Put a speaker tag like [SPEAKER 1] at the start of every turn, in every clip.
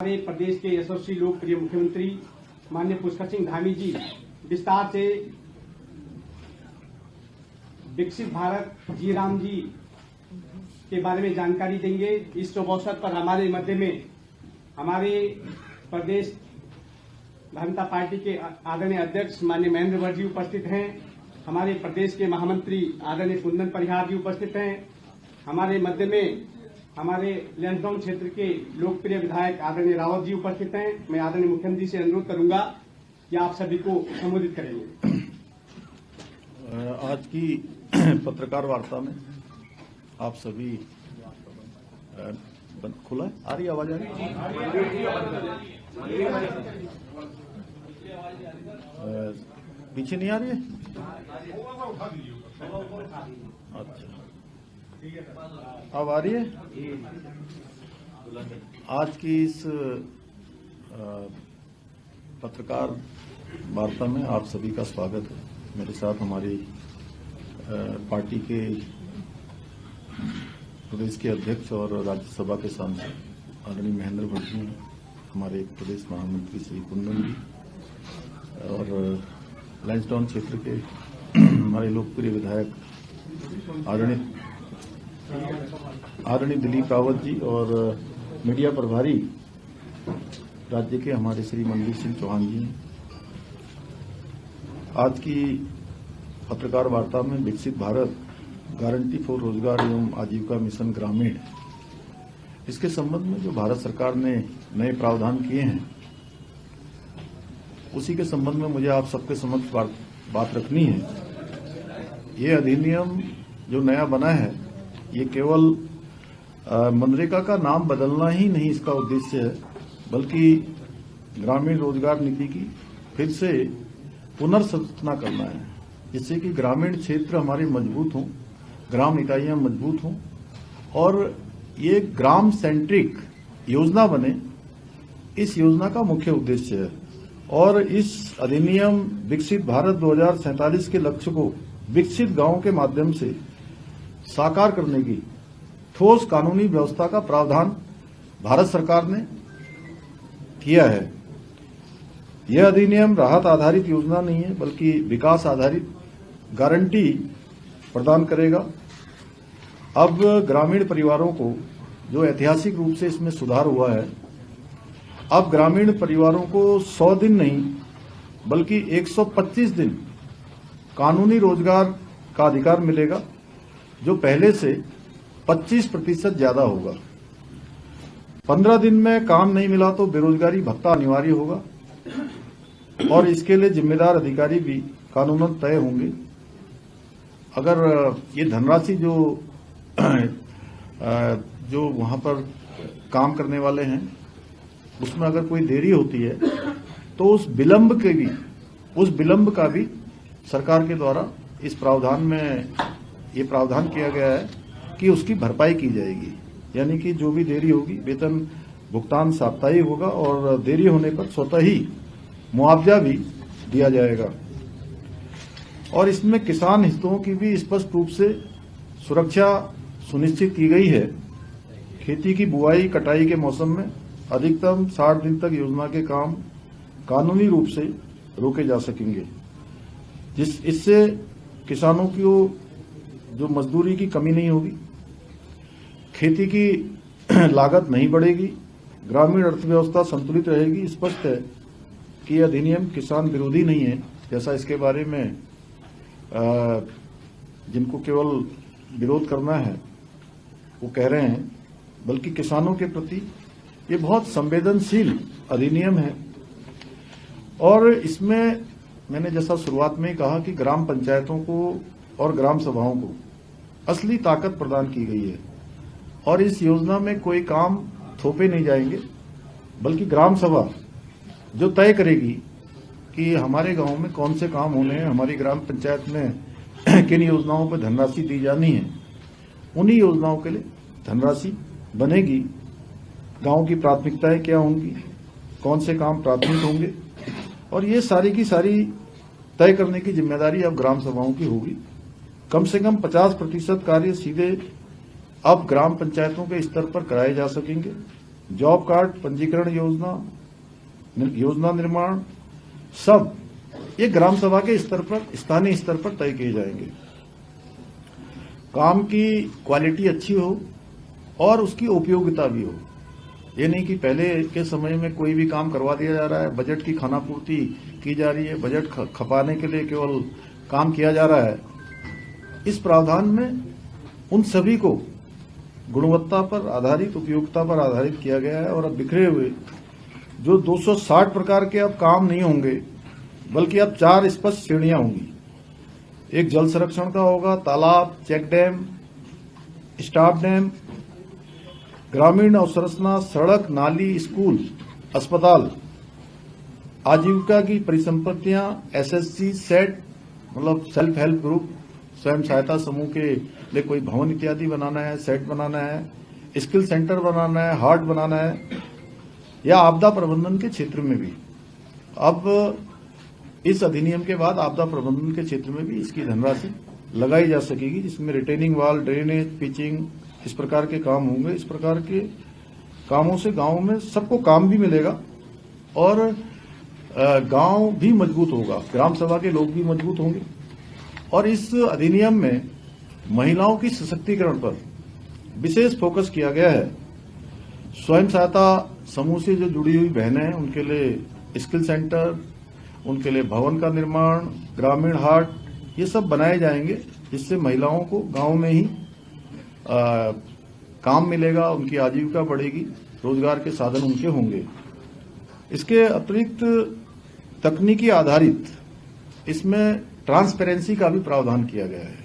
[SPEAKER 1] हमारे प्रदेश के यशस्वी लोकप्रिय मुख्यमंत्री माननीय पुष्कर सिंह धामी जी विस्तार से विकसित भारत जी राम जी के बारे में जानकारी देंगे। इस शुभ अवसर पर हमारे मध्य में हमारे प्रदेश जनता पार्टी के आदरणीय अध्यक्ष माननीय महेंद्र भट्ट जी उपस्थित हैं। हमारे प्रदेश के महामंत्री आदरणीय कुंदन परिहार जी उपस्थित हैं। हमारे मध्य में हमारे लैंसडाउन क्षेत्र के लोकप्रिय विधायक आदरणीय रावत जी उपस्थित हैं। मैं आदरणीय मुख्यमंत्री से अनुरोध करूंगा कि आप सभी को संबोधित करेंगे।
[SPEAKER 2] आज की पत्रकार वार्ता में आप सभी खुला है? आ रही आवाज? आ रही पीछे नहीं आ रही है? अच्छा, अब आ रही है? आज की इस पत्रकार वार्ता में आप सभी का स्वागत है। मेरे साथ हमारी पार्टी के प्रदेश के अध्यक्ष और राज्यसभा के सांसद आदरणीय महेंद्र भट्ट जी, हमारे प्रदेश महामंत्री श्री कुंदन जी और लैंसडाउन क्षेत्र के हमारे लोकप्रिय विधायक आदरणीय दिलीप रावत जी और मीडिया प्रभारी राज्य के हमारे श्री मनदीप सिंह चौहान जी। आज की पत्रकार वार्ता में विकसित भारत गारंटी फॉर रोजगार एवं आजीविका मिशन ग्रामीण, इसके संबंध में जो भारत सरकार ने नए प्रावधान किए हैं उसी के संबंध में मुझे आप सबके समक्ष बात रखनी है। ये अधिनियम जो नया बना है ये केवल मनरेगा का नाम बदलना ही नहीं इसका उद्देश्य है, बल्कि ग्रामीण रोजगार नीति की फिर से पुनर्संरचना करना है, जिससे कि ग्रामीण क्षेत्र हमारे मजबूत हों, ग्राम इकाइयां मजबूत हों और ये ग्राम सेंट्रिक योजना बने। इस योजना का मुख्य उद्देश्य है और इस अधिनियम विकसित भारत 2047 के लक्ष्य को विकसित गांवों के माध्यम से साकार करने की ठोस कानूनी व्यवस्था का प्रावधान भारत सरकार ने किया है। यह अधिनियम राहत आधारित योजना नहीं है, बल्कि विकास आधारित गारंटी प्रदान करेगा। अब ग्रामीण परिवारों को जो ऐतिहासिक रूप से इसमें सुधार हुआ है, अब ग्रामीण परिवारों को 100 दिन नहीं बल्कि 125 दिन कानूनी रोजगार का अधिकार मिलेगा, जो पहले से 25% ज्यादा होगा। 15 दिन में काम नहीं मिला तो बेरोजगारी भत्ता अनिवार्य होगा और इसके लिए जिम्मेदार अधिकारी भी कानूनन तय होंगे। अगर ये धनराशि जो वहां पर काम करने वाले हैं उसमें अगर कोई देरी होती है तो उस विलंब का भी सरकार के द्वारा इस प्रावधान में ये प्रावधान किया गया है कि उसकी भरपाई की जाएगी। यानी कि जो भी देरी होगी, वेतन भुगतान साप्ताहिक होगा और देरी होने पर स्वतः ही मुआवजा भी दिया जाएगा। और इसमें किसान हितों की भी स्पष्ट रूप से सुरक्षा सुनिश्चित की गई है। खेती की बुआई कटाई के मौसम में अधिकतम 60 दिन तक योजना के काम कानूनी रूप से रोके जा सकेंगे, इससे किसानों की जो मजदूरी की कमी नहीं होगी, खेती की लागत नहीं बढ़ेगी, ग्रामीण अर्थव्यवस्था संतुलित रहेगी। स्पष्ट है कि यह अधिनियम किसान विरोधी नहीं है, जैसा इसके बारे में जिनको केवल विरोध करना है वो कह रहे हैं, बल्कि किसानों के प्रति ये बहुत संवेदनशील अधिनियम है। और इसमें मैंने जैसा शुरुआत में कहा कि ग्राम पंचायतों को और ग्राम सभाओं को असली ताकत प्रदान की गई है और इस योजना में कोई काम थोपे नहीं जाएंगे, बल्कि ग्राम सभा जो तय करेगी कि हमारे गांव में कौन से काम होने हैं, हमारी ग्राम पंचायत में किन योजनाओं पर धनराशि दी जानी है, उन्हीं योजनाओं के लिए धनराशि बनेगी। गांव की प्राथमिकताएं क्या होंगी, कौन से काम प्राथमिक होंगे, और ये सारी की सारी तय करने की जिम्मेदारी अब ग्राम सभाओं की होगी। कम से कम 50% कार्य सीधे अब ग्राम पंचायतों के स्तर पर कराए जा सकेंगे जॉब कार्ड पंजीकरण योजना निर्माण, सब ये ग्राम सभा के स्तर पर, स्थानीय स्तर पर तय किए जाएंगे। काम की क्वालिटी अच्छी हो और उसकी उपयोगिता भी हो। ये नहीं कि पहले के समय में कोई भी काम करवा दिया जा रहा है, बजट की खानापूर्ति की जा रही है, बजट खपाने के लिए केवल काम किया जा रहा है। इस प्रावधान में उन सभी को गुणवत्ता पर आधारित, उपयोगिता पर आधारित किया गया है। और अब बिखरे हुए जो 260 प्रकार के अब काम नहीं होंगे, बल्कि अब 4 स्पष्ट श्रेणियां होंगी। एक जल संरक्षण का होगा, तालाब, चेक डैम, स्टाफ डैम, ग्रामीण अवसंरचना, सड़क, नाली, स्कूल, अस्पताल, आजीविका की परिसंपत्तियां, एसएससी, सेट मतलब सेल्फ हेल्प ग्रुप, स्वयं सहायता समूह के लिए कोई भवन इत्यादि बनाना है, सेट बनाना है, स्किल सेंटर बनाना है, हाट बनाना है, या आपदा प्रबंधन के क्षेत्र में भी। अब इस अधिनियम के बाद आपदा प्रबंधन के क्षेत्र में भी इसकी धनराशि लगाई जा सकेगी, जिसमें रिटेनिंग वॉल, ड्रेनेज, पिचिंग, इस प्रकार के काम होंगे। इस प्रकार के कामों से गांव में सबको काम भी मिलेगा और गांव भी मजबूत होगा, ग्राम सभा के लोग भी मजबूत होंगे। और इस अधिनियम में महिलाओं की सशक्तिकरण पर विशेष फोकस किया गया है। स्वयं सहायता समूह से जो जुड़ी हुई बहनें हैं, उनके लिए स्किल सेंटर, उनके लिए भवन का निर्माण, ग्रामीण हाट, ये सब बनाए जाएंगे, जिससे महिलाओं को गांव में ही काम मिलेगा, उनकी आजीविका बढ़ेगी, रोजगार के साधन उनके होंगे। इसके अतिरिक्त तकनीकी आधारित इसमें ट्रांसपेरेंसी का भी प्रावधान किया गया है।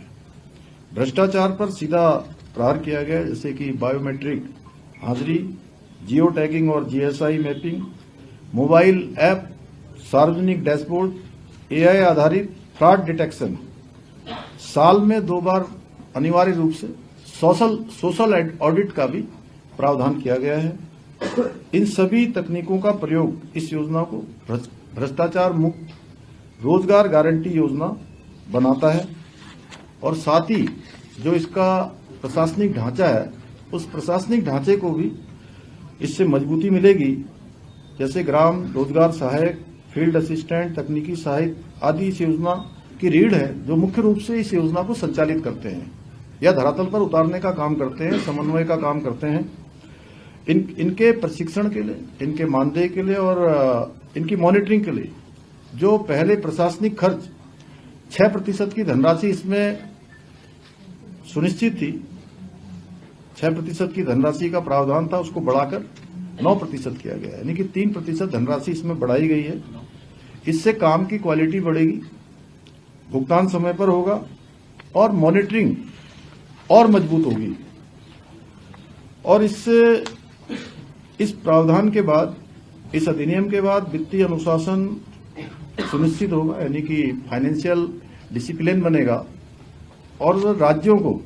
[SPEAKER 2] भ्रष्टाचार पर सीधा प्रहार किया गया है, जैसे कि बायोमेट्रिक हाजिरी, जियो टैगिंग और जीएसआई मैपिंग, मोबाइल ऐप, सार्वजनिक डैशबोर्ड, एआई आधारित फ्रॉड डिटेक्शन, साल में 2 बार अनिवार्य रूप से सोशल ऑडिट का भी प्रावधान किया गया है। इन सभी तकनीकों का प्रयोग इस योजना को भ्रष्टाचार मुक्त रोजगार गारंटी योजना बनाता है। और साथ ही जो इसका प्रशासनिक ढांचा है, उस प्रशासनिक ढांचे को भी इससे मजबूती मिलेगी। जैसे ग्राम रोजगार सहायक, फील्ड असिस्टेंट, तकनीकी सहायक आदि इस योजना की रीढ़ है, जो मुख्य रूप से इस योजना को संचालित करते हैं या धरातल पर उतारने का काम करते हैं, समन्वय का काम करते हैं। इनके प्रशिक्षण के लिए, इनके मानदेय के लिए और इनकी मॉनिटरिंग के लिए जो पहले प्रशासनिक खर्च 6% की धनराशि इसमें सुनिश्चित थी, 6% की धनराशि का प्रावधान था, उसको बढ़ाकर 9% किया गया है, यानी कि 3% धनराशि इसमें बढ़ाई गई है। इससे काम की क्वालिटी बढ़ेगी, भुगतान समय पर होगा और मॉनिटरिंग और मजबूत होगी। और इससे इस प्रावधान के बाद, इस अधिनियम के बाद वित्तीय अनुशासन सुनिश्चित होगा, यानी कि फाइनेंशियल डिसिप्लिन बनेगा और राज्यों को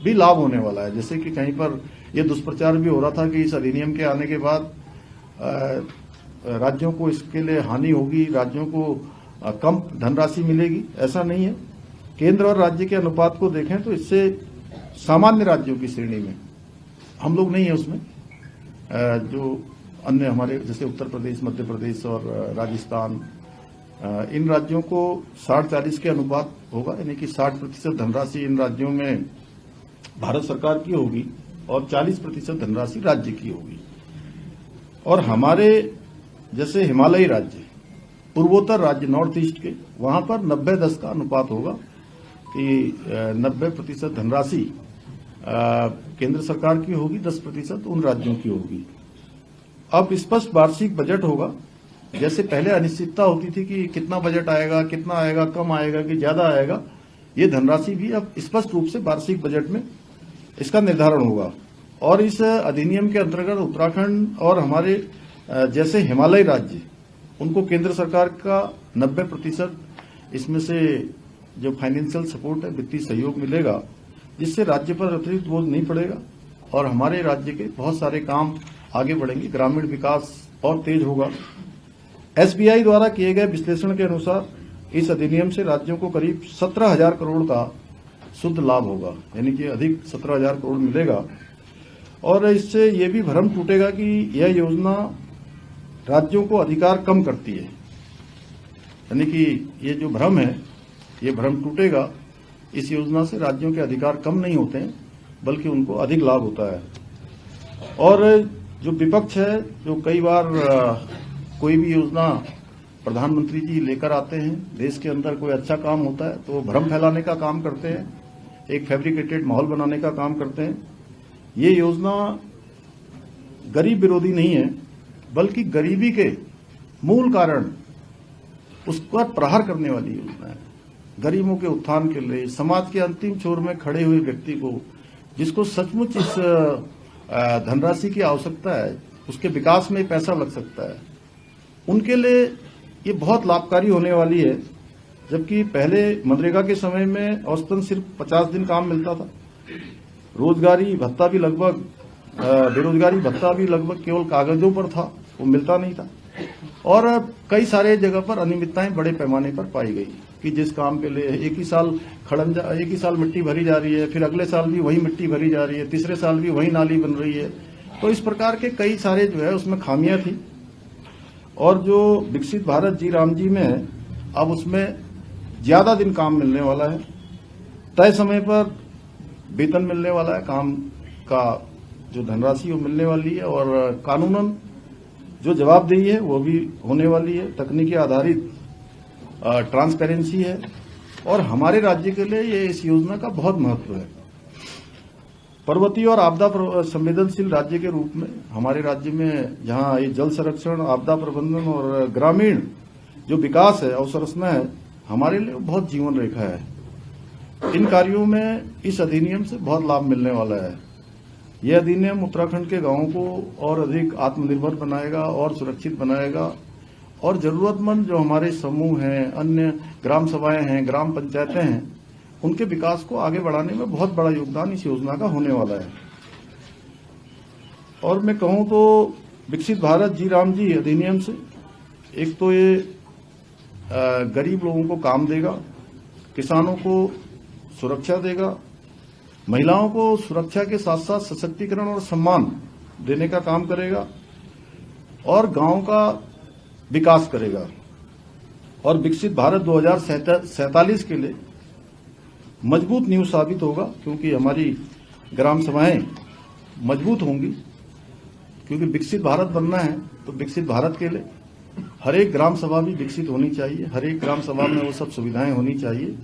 [SPEAKER 2] भी लाभ होने वाला है। जैसे कि कहीं पर यह दुष्प्रचार भी हो रहा था कि इस अधिनियम के आने के बाद राज्यों को इसके लिए हानि होगी, राज्यों को कम धनराशि मिलेगी। ऐसा नहीं है। केंद्र और राज्य के अनुपात को देखें तो इससे सामान्य राज्यों की श्रेणी में हम लोग नहीं है उसमें, जो अन्य हमारे जैसे उत्तर प्रदेश, मध्य प्रदेश और राजस्थान, इन राज्यों को 60-40 के अनुपात होगा, यानी कि 60% धनराशि इन राज्यों में भारत सरकार की होगी और 40% धनराशि राज्य की होगी। और हमारे जैसे हिमालयी राज्य, पूर्वोत्तर राज्य, नॉर्थ ईस्ट के, वहां पर 90-10 का अनुपात होगा कि 90% धनराशि केंद्र सरकार की होगी, 10% उन राज्यों की होगी। अब स्पष्ट वार्षिक बजट होगा। जैसे पहले अनिश्चितता होती थी कि कितना बजट आएगा, कितना आएगा, कम आएगा कि ज्यादा आएगा, ये धनराशि भी अब स्पष्ट रूप से वार्षिक बजट में इसका निर्धारण होगा। और इस अधिनियम के अंतर्गत उत्तराखंड और हमारे जैसे हिमालयी राज्य, उनको केंद्र सरकार का 90% इसमें से जो फाइनेंशियल सपोर्ट है, वित्तीय सहयोग मिलेगा, जिससे राज्य पर अतिरिक्त बोझ नहीं पड़ेगा और हमारे राज्य के बहुत सारे काम आगे बढ़ेंगे, ग्रामीण विकास और तेज होगा। एसबीआई द्वारा किए गए विश्लेषण के अनुसार इस अधिनियम से राज्यों को करीब 17,000 करोड़ का शुद्ध लाभ होगा, यानी कि अधिक 17,000 करोड़ मिलेगा। और इससे ये भी भ्रम टूटेगा कि यह योजना राज्यों को अधिकार कम करती है, यानी कि ये जो भ्रम है ये भ्रम टूटेगा। इस योजना से राज्यों के अधिकार कम नहीं होते हैं बल्कि उनको अधिक लाभ होता है। और जो विपक्ष है, जो कई बार कोई भी योजना प्रधानमंत्री जी लेकर आते हैं, देश के अंदर कोई अच्छा काम होता है तो भ्रम फैलाने का काम करते हैं, एक फैब्रिकेटेड माहौल बनाने का काम करते हैं। ये योजना गरीब विरोधी नहीं है बल्कि गरीबी के मूल कारण उस पर प्रहार करने वाली योजना है। गरीबों के उत्थान के लिए, समाज के अंतिम छोर में खड़े हुए व्यक्ति को, जिसको सचमुच इस धनराशि की आवश्यकता है, उसके विकास में पैसा लग सकता है, उनके लिए ये बहुत लाभकारी होने वाली है। जबकि पहले मनरेगा के समय में औसतन सिर्फ 50 दिन काम मिलता था, रोजगारी भत्ता भी लगभग बेरोजगारी भत्ता भी लगभग केवल कागजों पर था, वो मिलता नहीं था। और कई सारे जगह पर अनियमितताएं बड़े पैमाने पर पाई गई कि जिस काम के लिए एक ही साल मिट्टी भरी जा रही है, फिर अगले साल भी वही मिट्टी भरी जा रही है, तीसरे साल भी वही नाली बन रही है। तो इस प्रकार के कई सारे जो है उसमें खामियां थी। और जो विकसित भारत जी राम जी में है, अब उसमें ज्यादा दिन काम मिलने वाला है, तय समय पर वेतन मिलने वाला है, काम का जो धनराशि वो मिलने वाली है, और कानूनन जो जवाबदेही है वो भी होने वाली है, तकनीकी आधारित ट्रांसपेरेंसी है। और हमारे राज्य के लिए ये इस योजना का बहुत महत्व है। पर्वतीय और आपदा संवेदनशील राज्य के रूप में हमारे राज्य में जहां ये जल संरक्षण, आपदा प्रबंधन और ग्रामीण जो विकास है, अवसंरचना है, हमारे लिए बहुत जीवन रेखा है। इन कार्यों में इस अधिनियम से बहुत लाभ मिलने वाला है। यह अधिनियम उत्तराखंड के गांवों को और अधिक आत्मनिर्भर बनाएगा और सुरक्षित बनाएगा, और जरूरतमंद जो हमारे समूह हैं, अन्य ग्राम सभाएं हैं, ग्राम पंचायतें हैं, उनके विकास को आगे बढ़ाने में बहुत बड़ा योगदान इस योजना का होने वाला है। और मैं कहूं तो विकसित भारत जी राम जी अधिनियम से एक तो ये गरीब लोगों को काम देगा, किसानों को सुरक्षा देगा, महिलाओं को सुरक्षा के साथ साथ सशक्तिकरण और सम्मान देने का काम करेगा, और गांव का विकास करेगा। और विकसित भारत 2047 के लिए मजबूत नींव साबित होगा, क्योंकि हमारी ग्राम सभाएं मजबूत होंगी। क्योंकि विकसित भारत बनना है तो विकसित भारत के लिए हर एक ग्राम सभा भी विकसित होनी चाहिए, हर एक ग्राम सभा में वो सब सुविधाएं होनी चाहिए।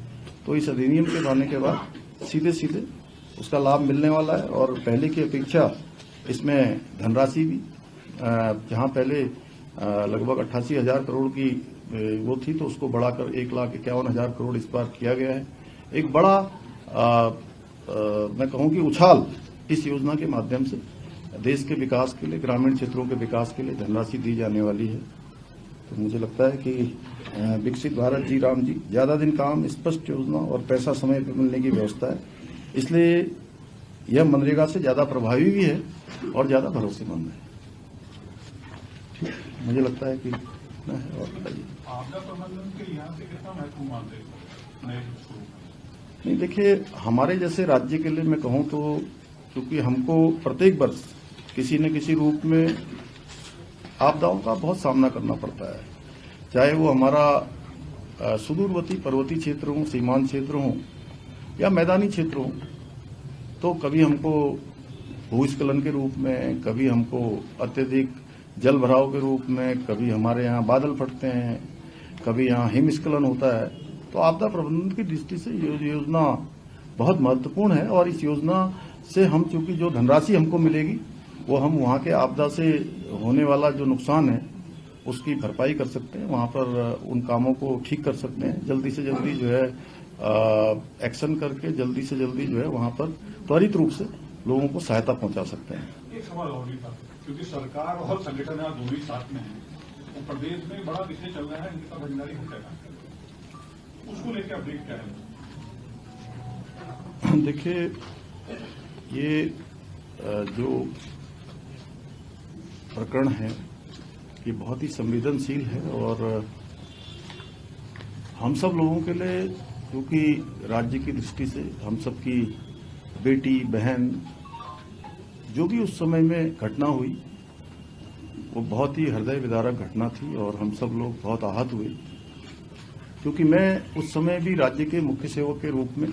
[SPEAKER 2] तो इस अधिनियम के लाने के बाद सीधे सीधे उसका लाभ मिलने वाला है। और पहले की अपेक्षा इसमें धनराशि भी, जहां पहले लगभग 88,000 करोड़ की वो थी, तो उसको बढ़ाकर 1,51,000 करोड़ इस बार किया गया है। एक बड़ा मैं कहूं कि उछाल इस योजना के माध्यम से देश के विकास के लिए, ग्रामीण क्षेत्रों के विकास के लिए धनराशि दी जाने वाली है। तो मुझे लगता है कि विकसित भारत जी राम जी ज्यादा दिन काम, स्पष्ट योजना और पैसा समय पर मिलने की व्यवस्था है, इसलिए यह मनरेगा से ज्यादा प्रभावी भी है और ज्यादा भरोसेमंद है। मुझे लगता है कि और बताइए।
[SPEAKER 3] आपदा प्रबंधन के यहाँ से कितना महत्व मानते हैं?
[SPEAKER 2] नहीं, देखिए, हमारे जैसे राज्य के लिए मैं कहूं तो, क्योंकि हमको प्रत्येक वर्ष किसी न किसी रूप में आपदाओं का बहुत सामना करना पड़ता है, चाहे वो हमारा सुदूरवर्ती पर्वतीय क्षेत्र हो, सीमांत क्षेत्र हो या मैदानी क्षेत्र हो। तो कभी हमको भूस्खलन के रूप में, कभी हमको अत्यधिक जल भराव के रूप में, कभी हमारे यहाँ बादल फटते हैं, कभी यहाँ हिमस्खलन होता है। तो आपदा प्रबंधन की दृष्टि से ये योजना बहुत महत्वपूर्ण है। और इस योजना से हम, चूंकि जो धनराशि हमको मिलेगी वो हम वहाँ के आपदा से होने वाला जो नुकसान है उसकी भरपाई कर सकते हैं, वहाँ पर उन कामों को ठीक कर सकते हैं, जल्दी से जल्दी जो है एक्शन करके जल्दी से जल्दी जो है वहाँ पर त्वरित रूप से लोगों को सहायता पहुँचा सकते हैं।
[SPEAKER 3] एक सवाल और भी था, क्योंकि सरकार और संगठन यहाँ दोनों ही साथ में है, तो प्रदेश में बड़ा विषय चल रहा है इनका भंडारी घोटाला, उसको लेकर अपडेट क्या है?
[SPEAKER 2] देखिए, ये जो प्रकरण है ये बहुत ही संवेदनशील है, और हम सब लोगों के लिए, क्योंकि राज्य की दृष्टि से हम सबकी बेटी बहन जो भी उस समय में घटना हुई वो बहुत ही हृदय विदारक घटना थी और हम सब लोग बहुत आहत हुए, क्योंकि मैं उस समय भी राज्य के मुख्य सेवक के रूप में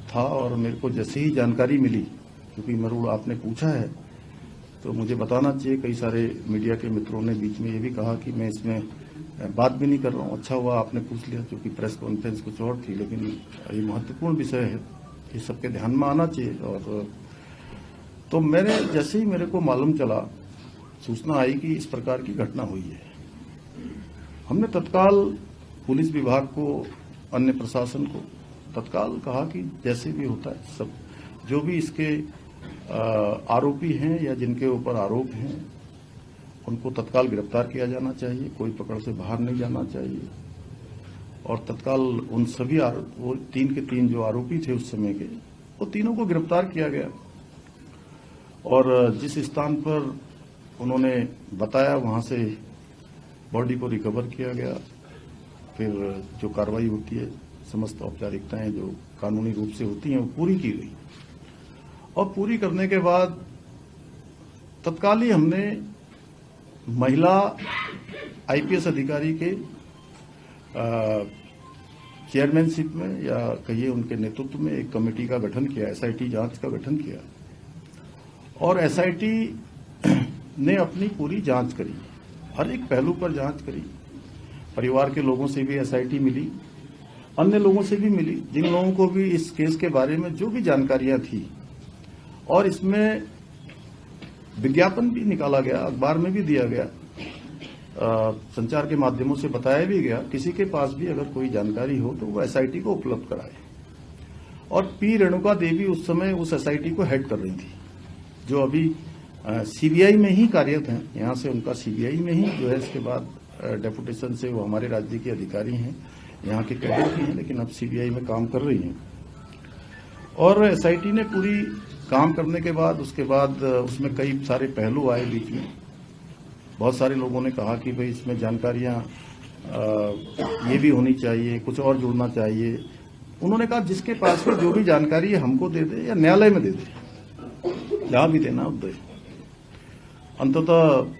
[SPEAKER 2] था और मेरे को जैसे ही जानकारी मिली, क्योंकि मरुड़ आपने पूछा है तो मुझे बताना चाहिए, कई सारे मीडिया के मित्रों ने बीच में ये भी कहा कि मैं इसमें बात भी नहीं कर रहा हूँ। अच्छा हुआ आपने पूछ लिया, क्योंकि प्रेस कॉन्फ्रेंस कुछ और थी, लेकिन ये महत्वपूर्ण विषय है, ये सबके ध्यान में आना चाहिए। और तो जैसे ही मेरे को मालूम चला, सूचना आई कि इस प्रकार की घटना हुई है, हमने तत्काल पुलिस विभाग को, अन्य प्रशासन को तत्काल कहा कि जैसे भी होता है सब, जो भी इसके आरोपी हैं या जिनके ऊपर आरोप हैं उनको तत्काल गिरफ्तार किया जाना चाहिए, कोई पकड़ से बाहर नहीं जाना चाहिए। और तत्काल उन सभी वो 3 के 3 जो आरोपी थे उस समय के, वो तीनों को गिरफ्तार किया गया और जिस स्थान पर उन्होंने बताया वहां से बॉडी को रिकवर किया गया। फिर जो कार्रवाई होती है, समस्त औपचारिकताएं जो कानूनी रूप से होती हैं वो पूरी की गई और पूरी करने के बाद तत्काल ही हमने महिला आईपीएस अधिकारी के चेयरमैनशिप में या कहिए उनके नेतृत्व में एक कमेटी का गठन किया, एसआईटी जांच का गठन किया और एसआईटी ने अपनी पूरी जांच करी, हर एक पहलू पर जांच करी। परिवार के लोगों से भी एसआईटी मिली, अन्य लोगों से भी मिली, जिन लोगों को भी इस केस के बारे में जो भी जानकारियां थी, और इसमें विज्ञापन भी निकाला गया, अखबार में भी दिया गया, संचार के माध्यमों से बताया भी गया, किसी के पास भी अगर कोई जानकारी हो तो वो एसआईटी को उपलब्ध कराए। और पी रेणुका देवी उस समय उस एसआईटी को हेड कर रही थी, जो अभी सीबीआई में ही कार्यरत हैं। यहां से उनका सीबीआई में ही जो है, इसके बाद डेपुटेशन से वो हमारे राज्य के अधिकारी हैं, यहाँ के कैडर की हैं, लेकिन अब सीबीआई में काम कर रही हैं। और एसआईटी ने पूरी काम करने के बाद उसके बाद उसमें कई सारे पहलू आए बीच में। बहुत सारे लोगों ने कहा कि भाई इसमें जानकारियां ये भी होनी चाहिए, कुछ और जुड़ना चाहिए। उन्होंने कहा जिसके पास में जो भी जानकारी है हमको दे दे या न्यायालय में दे दे, जहां भी देना हो दे। अंततः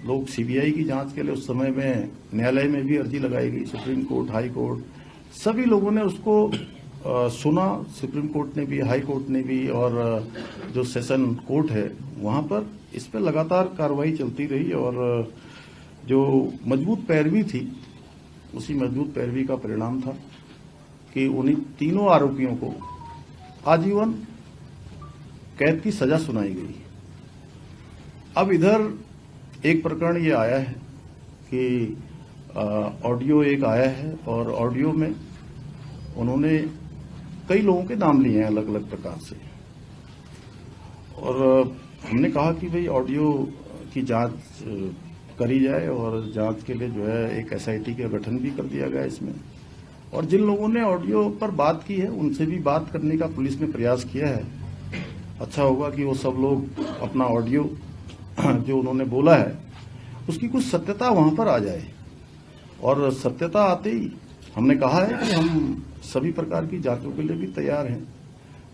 [SPEAKER 2] लोग सीबीआई की जांच के लिए उस समय में न्यायालय में भी अर्जी लगाई गई, सुप्रीम कोर्ट, हाई कोर्ट, सभी लोगों ने उसको सुना। सुप्रीम कोर्ट ने भी, हाई कोर्ट ने भी, और जो सेशन कोर्ट है वहां पर इस पर लगातार कार्रवाई चलती रही और जो मजबूत पैरवी थी, उसी मजबूत पैरवी का परिणाम था कि उन्हीं तीनों आरोपियों को आजीवन कैद की सजा सुनाई गई। अब इधर एक प्रकरण ये आया है कि ऑडियो एक आया है और ऑडियो में उन्होंने कई लोगों के नाम लिए हैं अलग अलग प्रकार से, और हमने कहा कि भाई ऑडियो की जांच करी जाए और जांच के लिए जो है एक एसआईटी का गठन भी कर दिया गया इसमें। और जिन लोगों ने ऑडियो पर बात की है उनसे भी बात करने का पुलिस ने प्रयास किया है। अच्छा होगा कि वो सब लोग अपना ऑडियो जो उन्होंने बोला है उसकी कुछ सत्यता वहां पर आ जाए, और सत्यता आते ही हमने कहा है कि हम सभी प्रकार की जांचों के लिए भी तैयार हैं।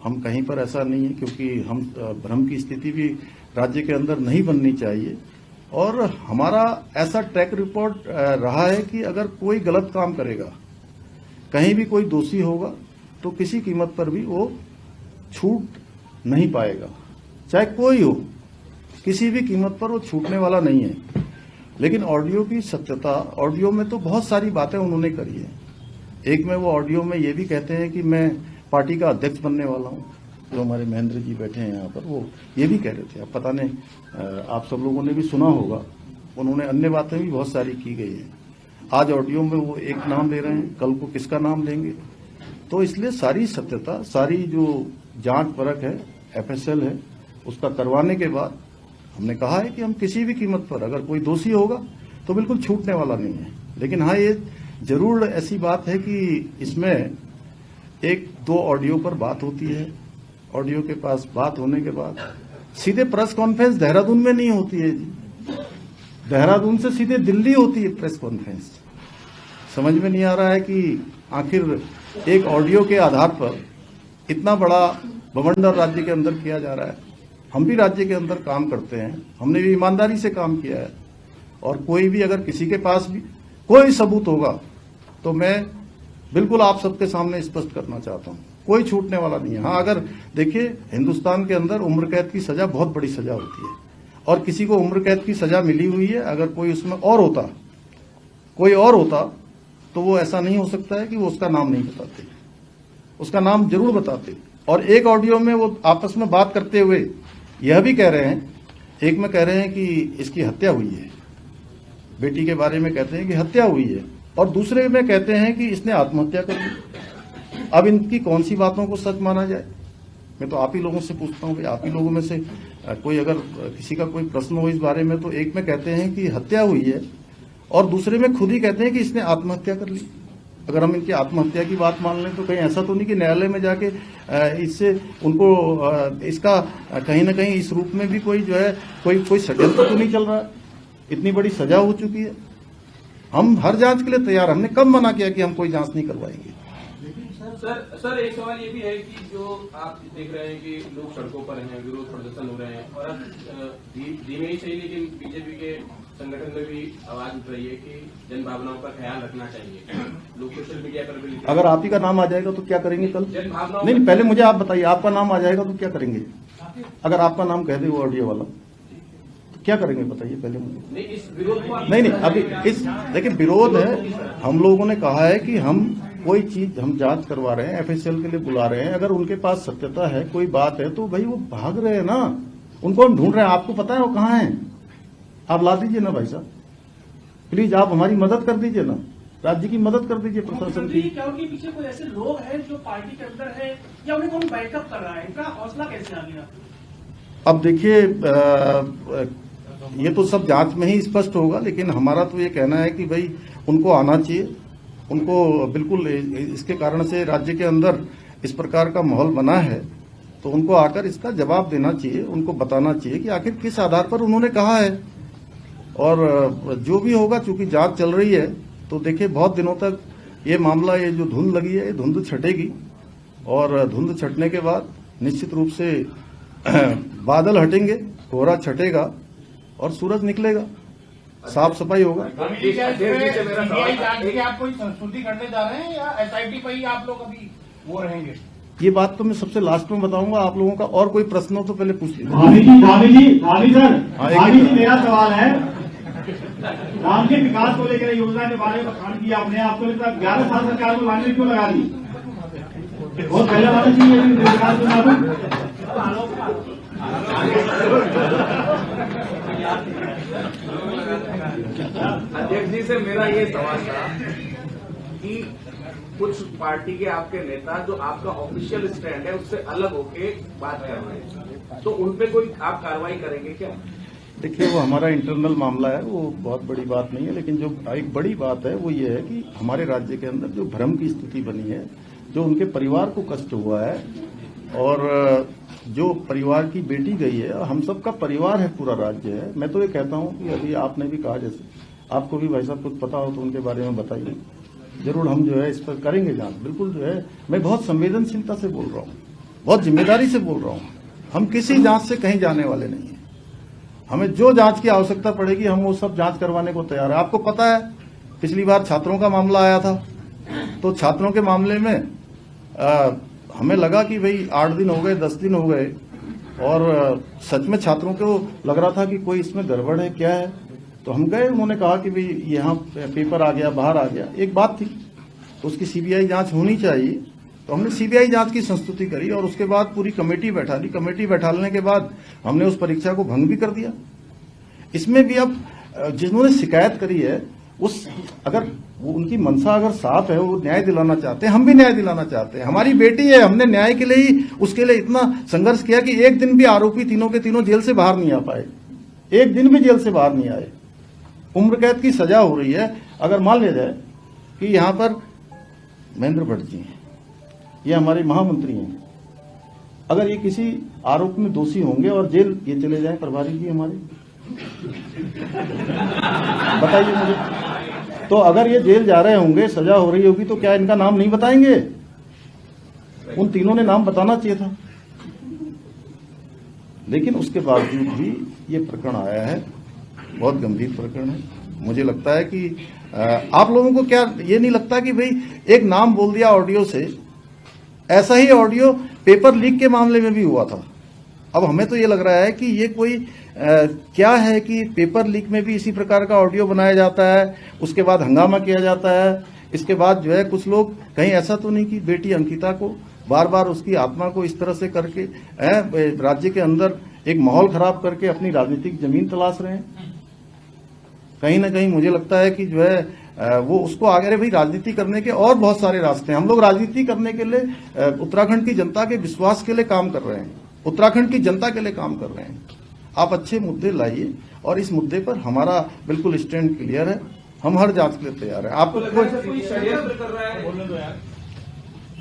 [SPEAKER 2] हम कहीं पर ऐसा नहीं है, क्योंकि हम भ्रम की स्थिति भी राज्य के अंदर नहीं बननी चाहिए। और हमारा ऐसा ट्रैक रिपोर्ट रहा है कि अगर कोई गलत काम करेगा, कहीं भी कोई दोषी होगा, तो किसी कीमत पर भी वो छूट नहीं पाएगा, चाहे कोई हो, किसी भी कीमत पर वो छूटने वाला नहीं है। लेकिन ऑडियो की सत्यता, ऑडियो में तो बहुत सारी बातें उन्होंने करी है। एक में वो ऑडियो में ये भी कहते हैं कि मैं पार्टी का अध्यक्ष बनने वाला हूं, जो हमारे महेंद्र जी बैठे हैं यहाँ पर, वो ये भी कह रहे थे। अब पता नहीं, आप सब लोगों ने भी सुना होगा, उन्होंने अन्य बातें भी बहुत सारी की गई हैं। आज ऑडियो में वो एक नाम ले रहे हैं, कल को किसका नाम लेंगे। तो इसलिए सारी सत्यता, सारी जो जांच परख है, एफएसएल है, उसका करवाने के बाद हमने कहा है कि हम किसी भी कीमत पर अगर कोई दोषी होगा तो बिल्कुल छूटने वाला नहीं है। लेकिन हाँ, ये जरूर ऐसी बात है कि इसमें 1-2 ऑडियो पर बात होती है। ऑडियो के पास बात होने के बाद सीधे प्रेस कॉन्फ्रेंस देहरादून में नहीं होती है जी, देहरादून से सीधे दिल्ली होती है प्रेस कॉन्फ्रेंस। समझ में नहीं आ रहा है कि आखिर एक ऑडियो के आधार पर इतना बड़ा बवंडर राज्य के अंदर किया जा रहा है। हम भी राज्य के अंदर काम करते हैं, हमने भी ईमानदारी से काम किया है, और कोई भी अगर किसी के पास भी कोई सबूत होगा तो मैं बिल्कुल आप सबके सामने स्पष्ट करना चाहता हूं, कोई छूटने वाला नहीं है। हाँ, अगर देखिए हिंदुस्तान के अंदर उम्र कैद की सजा बहुत बड़ी सजा होती है, और किसी को उम्र कैद की सजा मिली हुई है, अगर कोई उसमें कोई और होता तो वो ऐसा नहीं हो सकता है कि वो उसका नाम नहीं बताते, उसका नाम जरूर बताते। और एक ऑडियो में वो आपस में बात करते हुए यह भी कह रहे हैं, एक में कह रहे हैं कि इसकी हत्या हुई है, बेटी के बारे में कहते हैं कि हत्या हुई है, और दूसरे में कहते हैं कि इसने आत्महत्या कर ली। अब इनकी कौन सी बातों को सच माना जाए? मैं तो आप ही लोगों से पूछता हूं, भाई आप ही लोगों में से कोई अगर किसी का कोई प्रश्न हो इस बारे में, तो एक में कहते हैं कि हत्या हुई है और दूसरे में खुद ही कहते हैं कि इसने आत्महत्या कर ली। अगर हम इनकी आत्महत्या की बात मान लें तो कहीं ऐसा तो नहीं कि न्यायालय में जाके इससे उनको इसका कहीं ना कहीं इस रूप में भी कोई जो है कोई षड्यंत्र तो नहीं चल रहा है? इतनी बड़ी सजा हो चुकी है, हम हर जांच के लिए तैयार। हमने कब मना किया कि हम कोई जांच नहीं करवाएंगे?
[SPEAKER 4] सर एक सवाल ये भी है कि जो आप देख रहे हैं कि लोग सड़कों पर हैं, विरोध प्रदर्शन हो रहे हैं, और अब धीमे ही सही लेकिन बीजेपी के संगठन में भी आवाज उठ रही है कि जन भावनाओं का ख्याल रखना चाहिए। लोग सोशल मीडिया पर भी
[SPEAKER 2] अगर आप ही का नाम आ जाएगा तो क्या करेंगे कल?
[SPEAKER 4] जन भावनाओं
[SPEAKER 2] नहीं, पहले मुझे आप बताइए, आपका नाम आ जाएगा तो क्या करेंगे? अगर आपका नाम कह दे वो ऑडियो वाला तो क्या करेंगे बताइए पहले मुझे।
[SPEAKER 4] नहीं, इस विरोध को
[SPEAKER 2] नहीं, अभी इस देखिए विरोध है, हम लोगों ने कहा है कि हम कोई चीज हम जांच करवा रहे हैं, एफएसएल के लिए बुला रहे हैं, अगर उनके पास सत्यता है, कोई बात है, तो भाई वो भाग रहे हैं ना, उनको हम ढूंढ रहे हैं। आपको पता है वो कहाँ हैं? आप ला दीजिए ना भाई साहब, प्लीज आप हमारी मदद कर दीजिए ना, राज्य की मदद कर दीजिए प्रशासन की।
[SPEAKER 5] क्या उनके पीछे कोई ऐसे लोग हैं जो पार्टी के अंदर है या उन्हें कौन बैकअप कर रहा है? इनका हौसला कैसे आ गया?
[SPEAKER 2] अब देखिए ये तो सब जांच में ही स्पष्ट होगा, लेकिन हमारा तो ये कहना है कि भाई उनको आना चाहिए, उनको बिल्कुल इसके कारण से राज्य के अंदर इस प्रकार का माहौल बना है तो उनको आकर इसका जवाब देना चाहिए, उनको बताना चाहिए कि आखिर किस आधार पर उन्होंने कहा है। और जो भी होगा, चूंकि जांच चल रही है तो देखिए बहुत दिनों तक ये मामला, ये जो धुंध लगी है, ये धुंध छटेगी, और धुंध छटने के बाद निश्चित रूप से बादल हटेंगे, कोहरा छटेगा और सूरज निकलेगा, साफ सफाई होगा।
[SPEAKER 6] आप कोई संस्तुति करने जा रहे हैं या एसआईटी पर ही आप लोग अभी वो रहेंगे?
[SPEAKER 2] ये बात तो मैं सबसे लास्ट में बताऊंगा आप लोगों का, और कोई प्रश्न हो तो पहले पूछ लीजिए।
[SPEAKER 1] भाभी जी मेरा सवाल है, राम के विकास को लेकर योजना के बारे में बखान किया आपने, आपको लगता है 11 साल सरकार में वाणी क्यों लगा दी? बहुत पहले वाली थी विकास को लागू।
[SPEAKER 4] अध्यक्ष जी से मेरा ये सवाल था कि कुछ पार्टी के आपके नेता जो आपका ऑफिशियल स्टैंड है उससे अलग होके बात कर रहे हैं, तो उन पे कोई आप कार्रवाई करेंगे क्या?
[SPEAKER 2] देखिए वो हमारा इंटरनल मामला है, वो बहुत बड़ी बात नहीं है, लेकिन जो एक बड़ी बात है वो ये है कि हमारे राज्य के अंदर जो भ्रम की स्थिति बनी है, जो उनके परिवार को कष्ट हुआ है, और जो परिवार की बेटी गई है, हम सबका परिवार है, पूरा राज्य है। मैं तो ये कहता हूं कि अभी आपने भी कहा, जैसे आपको भी भाई साहब कुछ पता हो तो उनके बारे में बताइए, जरूर हम जो है इस पर करेंगे जांच। बिल्कुल जो है मैं बहुत संवेदनशीलता से बोल रहा हूं, बहुत जिम्मेदारी से बोल रहा हूं, हम किसी जांच से कहीं जाने वाले नहीं है। हमें जो जांच की आवश्यकता पड़ेगी हम वो सब जांच करवाने को तैयार है। आपको पता है पिछली बार छात्रों का मामला आया था, तो छात्रों के मामले में हमें लगा कि भाई 8 दिन हो गए, 10 दिन हो गए, और सच में छात्रों को लग रहा था कि कोई इसमें गड़बड़ है, क्या है। तो हम गए, उन्होंने कहा कि भाई यहाँ पेपर आ गया, बाहर आ गया, एक बात थी, तो उसकी सीबीआई जांच होनी चाहिए। तो हमने सीबीआई जांच की संस्तुति करी और उसके बाद पूरी कमेटी बैठा ली। कमेटी बैठाने के बाद हमने उस परीक्षा को भंग भी कर दिया। इसमें भी अब जिन्होंने शिकायत करी है, उस अगर उनकी मंशा अगर साफ है, वो न्याय दिलाना चाहते हैं, हम भी न्याय दिलाना चाहते हैं। हमारी बेटी है, हमने न्याय के लिए ही उसके लिए इतना संघर्ष किया कि एक दिन भी आरोपी तीनों के तीनों जेल से बाहर नहीं आ पाए, एक दिन भी जेल से बाहर नहीं आए। उम्र कैद की सजा हो रही है। अगर मान लिया जाए कि यहां पर महेंद्र भट्ट जी हैं, ये हमारे महामंत्री हैं, अगर ये किसी आरोप में दोषी होंगे और जेल ये चले जाएं, प्रभारी जी हमारे, बताइए मुझे, तो अगर ये जेल जा रहे होंगे, सजा हो रही होगी, तो क्या इनका नाम नहीं बताएंगे? उन तीनों ने नाम बताना चाहिए था। लेकिन उसके बावजूद भी ये प्रकरण आया है, बहुत गंभीर प्रकरण है। मुझे लगता है कि आप लोगों को क्या ये नहीं लगता कि भाई एक नाम बोल दिया ऑडियो से, ऐसा ही ऑडियो पेपर लीक के मामले में भी हुआ था। अब हमें तो ये लग रहा है कि ये कोई क्या है कि पेपर लीक में भी इसी प्रकार का ऑडियो बनाया जाता है, उसके बाद हंगामा किया जाता है, इसके बाद जो है कुछ लोग कहीं ऐसा तो नहीं कि बेटी अंकिता को बार बार उसकी आत्मा को इस तरह से करके राज्य के अंदर एक माहौल खराब करके अपनी राजनीतिक जमीन तलाश रहे हैं। कहीं ना कहीं मुझे लगता है कि जो है वो उसको आगे, अरे भाई राजनीति करने के और बहुत सारे रास्ते हैं। हम लोग राजनीति करने के लिए उत्तराखंड की जनता के विश्वास के लिए काम कर रहे हैं, उत्तराखंड की जनता के लिए काम कर रहे हैं। आप अच्छे मुद्दे लाइए और इस मुद्दे पर हमारा बिल्कुल स्टैंड क्लियर है, हम हर जांच के लिए तैयार है। आपको
[SPEAKER 4] कोई षड्यंत्र कर रहा है,
[SPEAKER 6] बोलने दो यार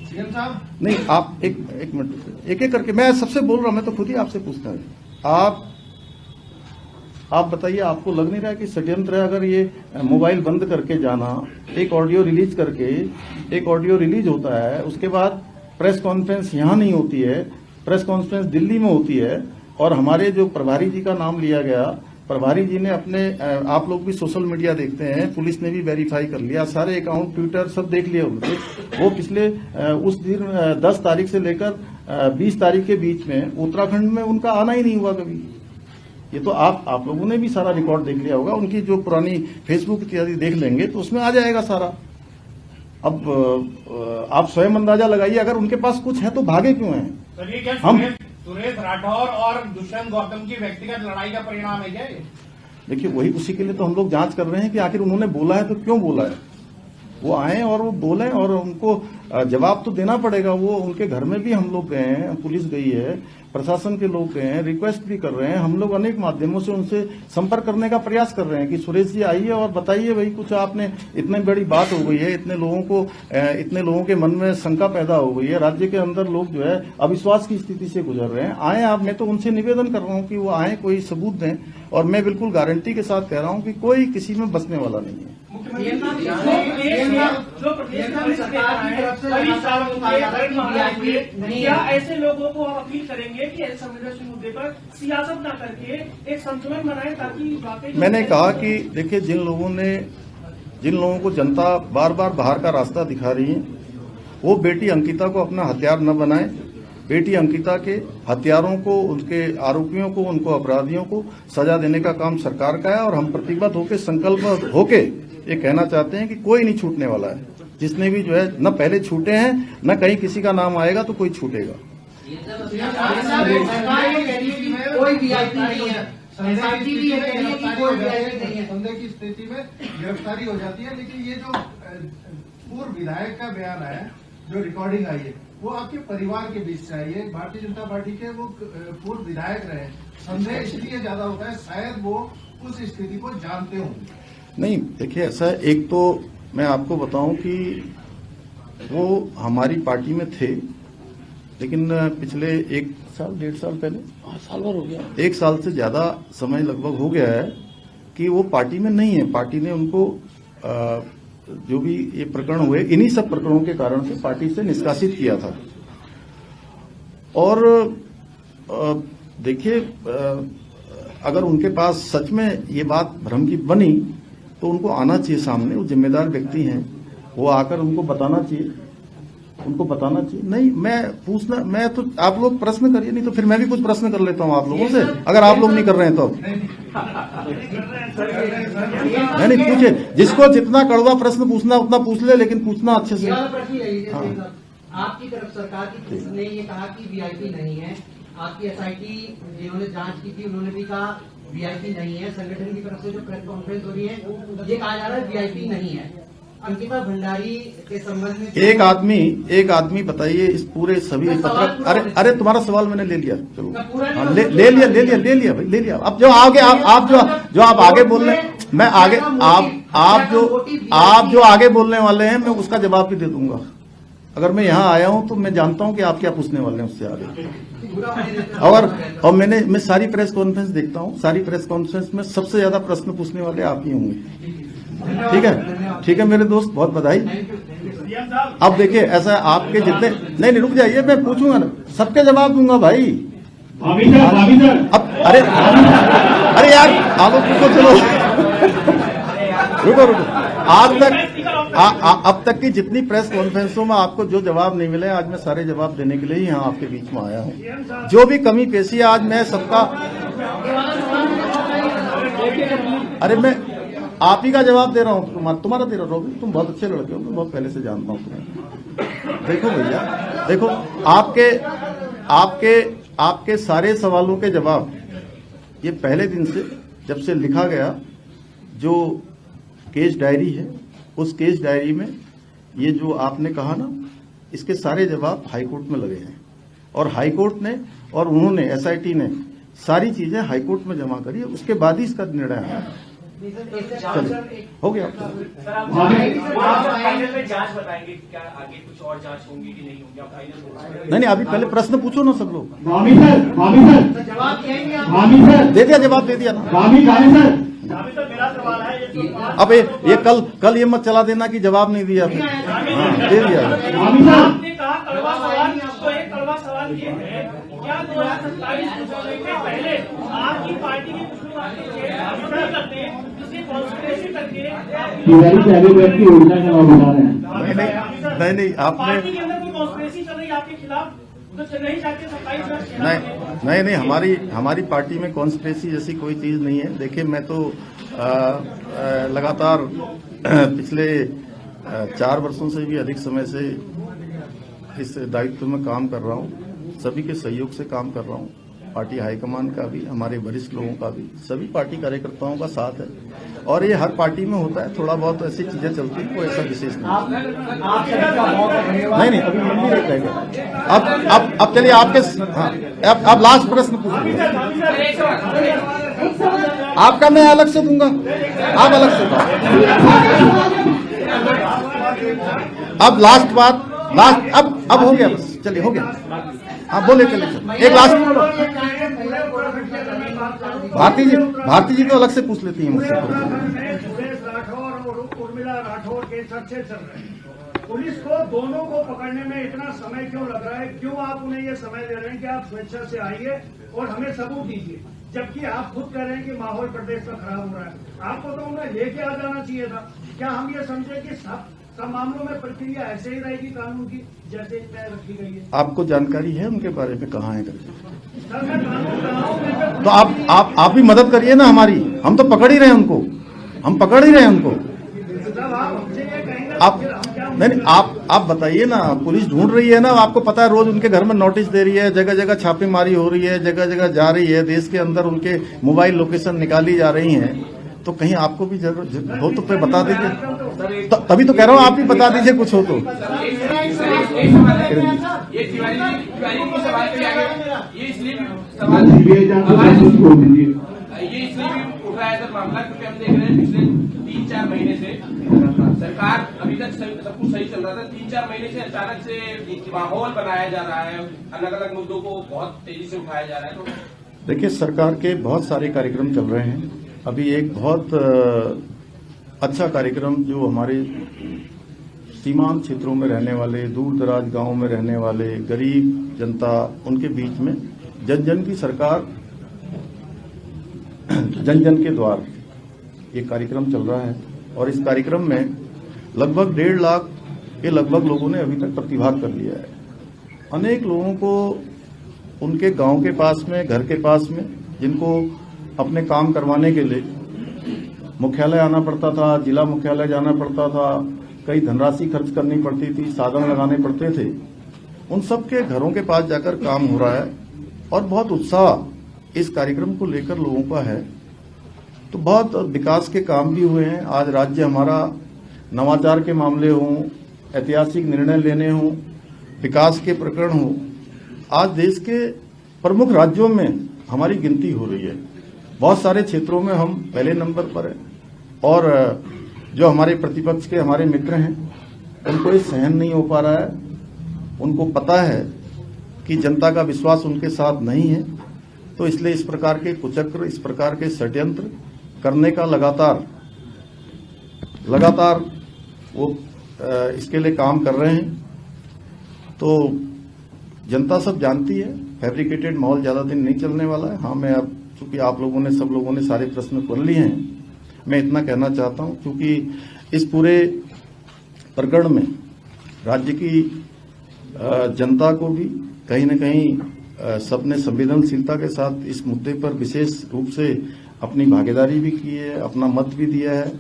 [SPEAKER 6] सीएम साहब।
[SPEAKER 2] नहीं, आप एक मिनट, एक एक करके मैं सबसे बोल रहा हूं, मैं तो खुद ही आपसे पूछता हूं। आप बताइए, आपको लग नहीं रहा है कि षड्यंत्र है? अगर ये मोबाइल बंद करके जाना, एक ऑडियो रिलीज करके, एक ऑडियो रिलीज होता है, उसके बाद प्रेस कॉन्फ्रेंस यहां नहीं होती है, प्रेस कॉन्फ्रेंस दिल्ली में होती है, और हमारे जो प्रभारी जी का नाम लिया गया, प्रभारी जी ने अपने, आप लोग भी सोशल मीडिया देखते हैं, पुलिस ने भी वेरीफाई कर लिया, सारे अकाउंट ट्विटर सब देख लिए उनके, वो पिछले उस दिन 10 तारीख से लेकर 20 तारीख के बीच में उत्तराखंड में उनका आना ही नहीं हुआ कभी। ये तो आप लोगों ने भी सारा रिकॉर्ड देख लिया होगा, उनकी जो पुरानी फेसबुक इत्यादि देख लेंगे तो उसमें आ जाएगा सारा। अब आप स्वयं अंदाजा लगाइए, अगर उनके पास कुछ है तो भागे क्यों हैं?
[SPEAKER 6] सर ये क्या सुरेश राठौर और दुष्यंत गौतम की व्यक्तिगत लड़ाई का परिणाम है क्या ये?
[SPEAKER 2] देखिए, वही उसी के लिए तो हम लोग जांच कर रहे हैं कि आखिर उन्होंने बोला है तो क्यों बोला है। वो आए और वो बोले और उनको जवाब तो देना पड़ेगा। वो उनके घर में भी हम लोग गए हैं, पुलिस गई है, प्रशासन के लोग गए हैं, रिक्वेस्ट भी कर रहे हैं। हम लोग अनेक माध्यमों से उनसे संपर्क करने का प्रयास कर रहे हैं कि सुरेश जी आइए और बताइए भाई, कुछ आपने, इतनी बड़ी बात हो गई है, इतने लोगों के मन में शंका पैदा हो गई है, राज्य के अंदर लोग जो है अविश्वास की स्थिति से गुजर रहे हैं। आए आप, मैं तो उनसे निवेदन कर रहा हूं कि वो आए, कोई सबूत दें, और मैं बिल्कुल गारंटी के साथ कह रहा हूं कि कोई किसी में बचने वाला नहीं है।
[SPEAKER 5] जो प्रदेश में सरकार की तरफ से क्या ऐसे लोगों को हम अपील करेंगे कि ऐसे संवेदनशील मुद्दे पर सियासत न करके एक संतुलन बनाए, ताकि वाकई।
[SPEAKER 2] मैंने कहा कि देखिए, जिन लोगों को जनता बार बार बाहर का रास्ता दिखा रही है, वो बेटी अंकिता को अपना हथियार न बनाए। बेटी अंकिता के हत्यारों को, उनके आरोपियों को, उनको अपराधियों को सजा देने का काम सरकार का है, और हम प्रतिबद्ध होकर, संकल्प होके ये कहना चाहते हैं कि कोई नहीं छूटने वाला है। जिसने भी जो है न पहले छूटे हैं, न कहीं किसी का नाम आएगा तो कोई छूटेगा।
[SPEAKER 7] कोई वीआईपी नहीं है, एसआईटी भी कह रही है कि कोई वीआईपी नहीं है।
[SPEAKER 8] संदेह की स्थिति में गिरफ्तारी हो जाती है। लेकिन ये जो पूर्व विधायक का बयान है, जो रिकॉर्डिंग आई है, वो आपके परिवार के बीच से आई है। भारतीय जनता पार्टी के वो पूर्व विधायक रहे, संदेह इसलिए ज्यादा होता है, शायद वो उस स्थिति को जानते होंगे।
[SPEAKER 2] नहीं, देखिए ऐसा है, एक तो मैं आपको बताऊं कि वो हमारी पार्टी में थे, लेकिन पिछले 1 साल 1.5 साल पहले, साल भर हो गया, 1 साल से ज्यादा समय लगभग हो गया है कि वो पार्टी में नहीं है। पार्टी ने उनको जो भी ये प्रकरण हुए, इन्हीं सब प्रकरणों के कारण से पार्टी से निष्कासित किया था। और देखिए, अगर उनके पास सच में ये बात भ्रम की बनी तो उनको आना चाहिए सामने, वो जिम्मेदार व्यक्ति हैं, वो आकर उनको बताना चाहिए, नहीं मैं तो, आप लोग प्रश्न करिए, नहीं तो फिर मैं भी कुछ प्रश्न कर लेता हूं आप लोगों से, अगर आप लोग नहीं कर रहे हैं तो। नहीं पूछे, जिसको जितना कड़वा प्रश्न पूछना उतना पूछ ले, लेकिन पूछना अच्छे से।
[SPEAKER 7] आपकी तरफ सरकार की तरफ ने ये कहा कि वीआईपी नहीं है, आपकी एसआईटी जिन्होंने जांच की थी उन्होंने भी कहा वीआईपी नहीं है, संगठन की तरफ से जो प्रेस कॉन्फ्रेंस हो रही है ये कहा जा रहा है वीआईपी नहीं है। अंकिता भंडारी के संबंध में
[SPEAKER 2] एक आदमी बताइए, इस पूरे सभी पत्र, अरे तुम्हारा सवाल मैंने ले लिया, चलो ले लिया। अब जो आगे आप आगे बोल रहे हैं, मैं आगे आप जो आगे बोलने वाले हैं, मैं उसका जवाब भी दे दूंगा। अगर मैं यहाँ आया हूँ तो मैं जानता हूँ कि आप क्या पूछने वाले हैं उससे आगे। और मैं सारी प्रेस कॉन्फ्रेंस देखता हूँ, सारी प्रेस कॉन्फ्रेंस में सबसे ज्यादा प्रश्न पूछने वाले आप ही होंगे। ठीक है मेरे दोस्त, बहुत बधाई। अब देखिए, ऐसा आपके जितने, नहीं रुक जाइए, मैं पूछूंगा ना, सबके जवाब दूंगा भाई,
[SPEAKER 9] भाभी सर
[SPEAKER 2] अब अरे यार आलोक रुको, चलो रुको आज तक अब तक की जितनी प्रेस कॉन्फ्रेंसों में आपको जो जवाब नहीं मिले, आज मैं सारे जवाब देने के लिए ही यहाँ आपके बीच में आया हूँ। जो भी कमी पेशी है आज मैं सबका, अरे मैं आप ही का जवाब दे रहा हूँ, तुम्हारा दे रहा हूँ। तुम बहुत अच्छे लड़के हो, मैं बहुत पहले से जानता हूँ तुम्हें। देखो भैया, देखो आपके सारे सवालों के जवाब ये पहले दिन से जब से लिखा गया जो केस डायरी है, उस केस डायरी में ये जो आपने कहा ना, इसके सारे जवाब हाईकोर्ट में लगे हैं और हाईकोर्ट ने और उन्होंने एसआईटी ने सारी चीजें हाईकोर्ट में जमा करी, उसके बाद ही इसका निर्णय आया। चलिए हो गया।
[SPEAKER 5] जांच बताएंगे क्या आगे कुछ और जांच होंगी कि नहीं होंगी?
[SPEAKER 2] नहीं, अभी पहले प्रश्न पूछो ना सब लोग।
[SPEAKER 9] भाभी सर
[SPEAKER 7] जवाब देंगे आप?
[SPEAKER 9] भाभी सर
[SPEAKER 2] दे दिया, जवाब दे दिया ना।
[SPEAKER 9] भाभी सर
[SPEAKER 5] तो मेरा सवाल है ये
[SPEAKER 2] अब ये कल ये मत चला देना कि जवाब नहीं दिया। हाँ, दे दिया।
[SPEAKER 5] आपने कहा कड़वा सवाल, तो एक कड़वा सवाल ये है, क्या 2027 चुनाव के पहले आपकी पार्टी के कुछ लोग आपके चेहरे करते हैं, किसी कॉन्स्पिरेसी करके
[SPEAKER 9] की योजना का नाम बता रहे हैं?
[SPEAKER 2] नहीं आपने
[SPEAKER 5] पार्टी के अंदर कोई कॉन्स्पिरेसी चल रही है आपके खिलाफ, तो नहीं चाहते 27
[SPEAKER 2] नहीं हमारी पार्टी में कॉन्स्पिरेसी जैसी कोई चीज नहीं है। देखिए, मैं तो लगातार पिछले 4 वर्षों से भी अधिक समय से इस दायित्व में काम कर रहा हूँ। सभी के सहयोग से काम कर रहा हूँ, पार्टी हाईकमान का भी, हमारे वरिष्ठ लोगों का भी, सभी पार्टी कार्यकर्ताओं का साथ है और ये हर पार्टी में होता है। थोड़ा बहुत ऐसी चीजें चलती है, कोई ऐसा विशेष नहीं अभी लंबी रेट रहेगा। अब चलिए आपके, हाँ, अब लास्ट प्रश्न पूछिए। आपका मैं अलग से दूंगा, आप अलग से अब लास्ट बात, अब हो गया, बस चलिए हो गया। आप बोले चलिए, एक लास्ट। भारती जी तो अलग से पूछ लेती हैं मुझसे।
[SPEAKER 5] सुरेश राठौर और उर्मिला राठौर के चर्चे चल रहे हैं, पुलिस को दोनों को पकड़ने में इतना समय क्यों लग रहा है? क्यों आप उन्हें ये समय दे रहे हैं कि आप स्वेच्छा से आइए और हमें सबूत दीजिए, जबकि आप खुद कह रहे हैं कि माहौल प्रदेश का खराब हो रहा है? आपको तो उन्हें लेके आ जाना चाहिए था। क्या हम ये समझे कि सब मामलों में प्रक्रिया ऐसे ही रहेगी कानून की जैसे तय रखी गई है?
[SPEAKER 2] आपको जानकारी है उनके बारे में, कहाँ है करके?
[SPEAKER 5] सर मैं कानून कर रहा हूँ,
[SPEAKER 2] तो आप भी मदद करिए ना हमारी। हम तो पकड़ ही रहे हैं उनको, हम पकड़ ही रहे हैं उनको। आप नहीं आप बताइए ना, पुलिस ढूंढ रही है ना, आपको पता है रोज उनके घर में नोटिस दे रही है, जगह जगह छापेमारी हो रही है, जगह जगह जा रही है, देश के अंदर उनके मोबाइल लोकेशन निकाली जा रही हैं। तो कहीं आपको भी जरूरत हो तो फिर बता दीजिए। तभी तो कह रहा हूँ, आप भी बता दीजिए कुछ हो तो।
[SPEAKER 4] मामला क्योंकि हम देख रहे हैं पिछले 3-4 महीने से सरकार अभी तक सब कुछ सही चल रहा था, 3-4 महीने से अचानक से माहौल बनाया जा रहा है, अलग अलग मुद्दों को बहुत तेजी से उठाया जा रहा है। तो
[SPEAKER 2] देखिए, सरकार के बहुत सारे कार्यक्रम चल रहे हैं। अभी एक बहुत अच्छा कार्यक्रम जो हमारे सीमांत क्षेत्रों में रहने वाले, दूर दराज गांवों में रहने वाले गरीब जनता, उनके बीच में जन जन की सरकार, जन जन के द्वार, ये कार्यक्रम चल रहा है और इस कार्यक्रम में लगभग 1.5 लाख के लगभग लोगों ने अभी तक प्रतिभाग कर लिया है। अनेक लोगों को उनके गांव के पास में, घर के पास में, जिनको अपने काम करवाने के लिए मुख्यालय आना पड़ता था, जिला मुख्यालय जाना पड़ता था, कई धनराशि खर्च करनी पड़ती थी, साधन लगाने पड़ते थे, उन सबके घरों के पास जाकर काम हो रहा है और बहुत उत्साह इस कार्यक्रम को लेकर लोगों का है। तो बहुत विकास के काम भी हुए हैं। आज राज्य हमारा नवाचार के मामले हों, ऐतिहासिक निर्णय लेने हों, विकास के प्रकरण हों, आज देश के प्रमुख राज्यों में हमारी गिनती हो रही है। बहुत सारे क्षेत्रों में हम पहले नंबर पर हैं और जो हमारे प्रतिपक्ष के हमारे मित्र हैं, उनको ये सहन नहीं हो पा रहा है। उनको पता है कि जनता का विश्वास उनके साथ नहीं है, तो इसलिए इस प्रकार के कुचक्र, इस प्रकार के षड्यंत्र करने का लगातार वो इसके लिए काम कर रहे हैं। तो जनता सब जानती है। फैब्रिकेटेड माहौल ज्यादा दिन नहीं चलने वाला है। हाँ, मैं अब चूंकि आप लोगों ने सब लोगों ने सारे प्रश्न कर लिए हैं, मैं इतना कहना चाहता हूं क्योंकि इस पूरे प्रकरण में राज्य की जनता को भी कहीं न कहीं सबने संवेदनशीलता के साथ इस मुद्दे पर विशेष रूप से अपनी भागीदारी भी की है, अपना मत भी दिया है।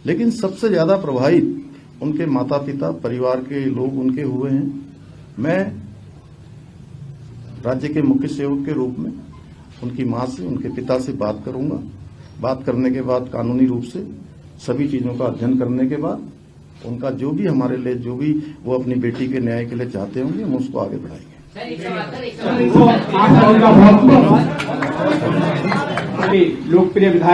[SPEAKER 2] लेकिन सबसे ज्यादा प्रभावित उनके माता पिता, परिवार के लोग उनके हुए हैं। मैं राज्य के मुख्य सेवक के रूप में उनकी मां से, उनके पिता से बात करूंगा। बात करने के बाद कानूनी रूप से सभी चीजों का अध्ययन करने के बाद उनका जो भी हमारे लिए, जो भी वो अपनी बेटी के न्याय के लिए चाहते होंगे, हम उसको आगे बढ़ाएंगे।
[SPEAKER 1] लोकप्रिय विधायक